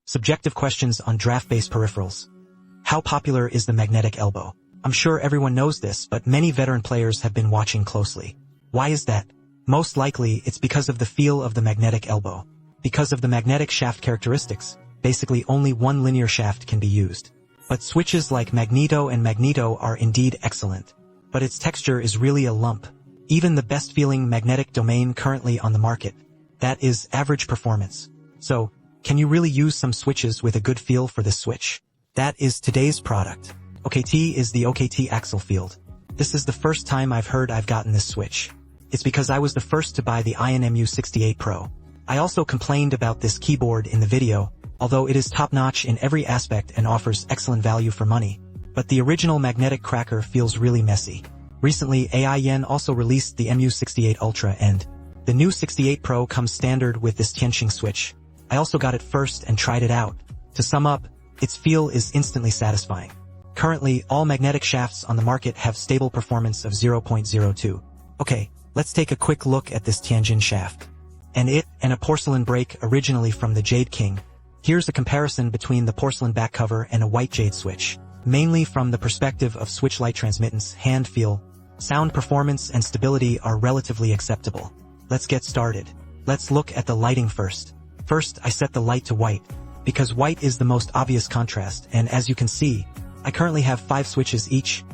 Subjective questions on draft-based peripherals. How popular is the magnetic elbow? I'm sure everyone knows this, but many veteran players have been watching closely. Why is that? Most likely, it's because of the feel of the magnetic elbow. Because of the magnetic shaft characteristics, basically only one linear shaft can be used. But switches like Magneto and Magneto are indeed excellent. But its texture is really a lump. Even the best-feeling magnetic domain currently on the market. That is average performance. So, can you really use some switches with a good feel for this switch? That is today's product. OKT is the OKT Axle Field. This is the first time I've heard I've gotten this switch. It's because I was the first to buy the ION MU68 Pro. I also complained about this keyboard in the video, although it is top-notch in every aspect and offers excellent value for money. But the original magnetic cracker feels really messy. Recently, AIN also released the MU68 Ultra and the new 68 Pro comes standard with this Tianqing switch. I also got it first and tried it out. To sum up, its feel is instantly satisfying. Currently, all magnetic shafts on the market have stable performance of 0.02. Okay, let's take a quick look at this Tianjin shaft. And a porcelain break originally from the Jade King. Here's a comparison between the porcelain back cover and a white jade switch. Mainly from the perspective of switch light transmittance, hand feel, sound performance and stability are relatively acceptable. Let's get started. Let's look at the lighting first. First, I set the light to white, because white is the most obvious contrast, and as you can see, I currently have 5 switches each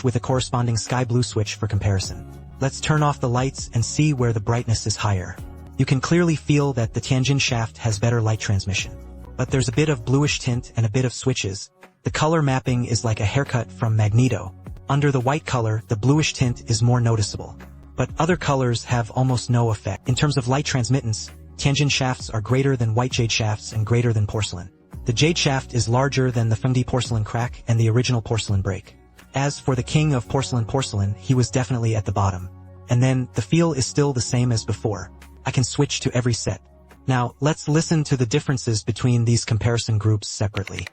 with a corresponding sky blue switch for comparison. Let's turn off the lights and see where the brightness is higher. You can clearly feel that the Tianjin shaft has better light transmission. But there's a bit of bluish tint and a bit of switches. The color mapping is like a haircut from Magneto. Under the white color, the bluish tint is more noticeable. But other colors have almost no effect. In terms of light transmittance, Tianjin shafts are greater than white jade shafts and greater than porcelain. The jade shaft is larger than the Fengdi porcelain crack and the original porcelain break. As for the king of porcelain, he was definitely at the bottom. And then, the feel is still the same as before. I can switch to every set. Now, let's listen to the differences between these comparison groups separately.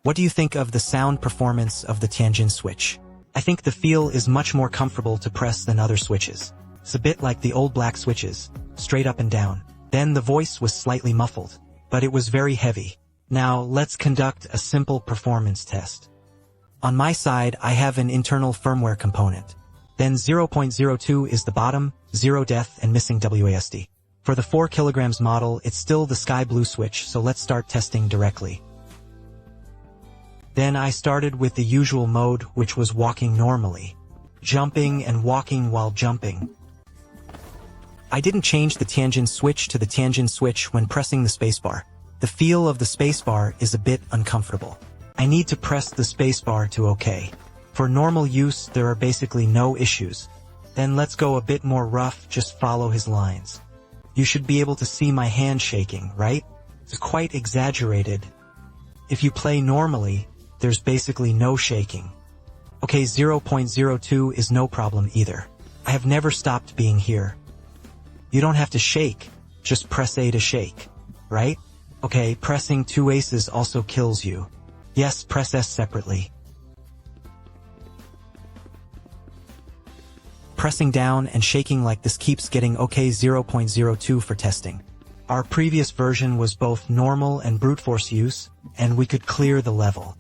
What do you think of the sound performance of the Tianjin switch? I think the feel is much more comfortable to press than other switches. It's a bit like the old black switches, straight up and down. Then the voice was slightly muffled, but it was very heavy. Now let's conduct a simple performance test. On my side, I have an internal firmware component. Then 0.02 is the bottom, 0 death and missing WASD. For the 4 kilograms model, it's still the sky blue switch, so let's start testing directly. Then I started with the usual mode, which was walking normally. Jumping and walking while jumping. I didn't change the Tianjin switch to the Tianjin switch when pressing the spacebar. The feel of the spacebar is a bit uncomfortable. I need to press the spacebar to OK. For normal use, there are basically no issues. Then let's go a bit more rough, just follow his lines. You should be able to see my hand shaking, right? It's quite exaggerated. If you play normally, there's basically no shaking. Okay, 0.02 is no problem either. I have never stopped being here. You don't have to shake, just press A to shake, right? Okay, pressing 2 aces also kills you. Yes, press S separately. Pressing down and shaking like this keeps getting OK 0.02 for testing. Our previous version was both normal and brute force use, and we could clear the level.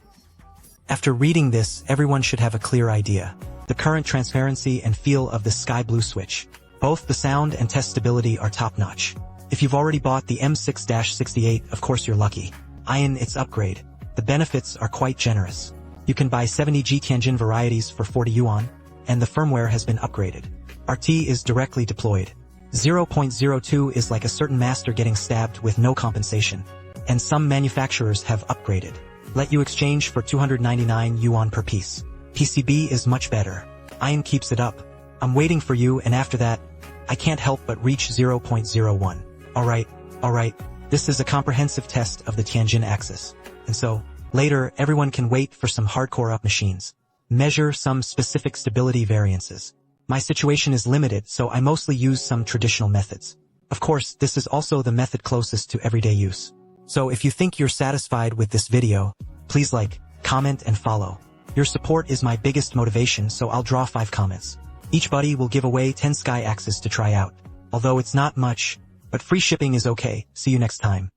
After reading this, everyone should have a clear idea. The current transparency and feel of the sky blue switch. Both the sound and test stability are top-notch. If you've already bought the M6-68, of course you're lucky. ION its upgrade. The benefits are quite generous. You can buy 70G Tianjin varieties for 40 yuan, and the firmware has been upgraded. RT is directly deployed. 0.02 is like a certain master getting stabbed with no compensation. And some manufacturers have upgraded. Let you exchange for 299 yuan per piece. PCB is much better. ION keeps it up. I'm waiting for you, and after that, I can't help but reach 0.01. Alright. This is a comprehensive test of the Tianjin axis. And so, later, everyone can wait for some hardcore up machines. Measure some specific stability variances. My situation is limited, so I mostly use some traditional methods. Of course, this is also the method closest to everyday use. So if you think you're satisfied with this video, please like, comment and follow. Your support is my biggest motivation, so I'll draw 5 comments. Each buddy will give away 10 Sky Axes to try out. Although it's not much, but free shipping is okay. See you next time.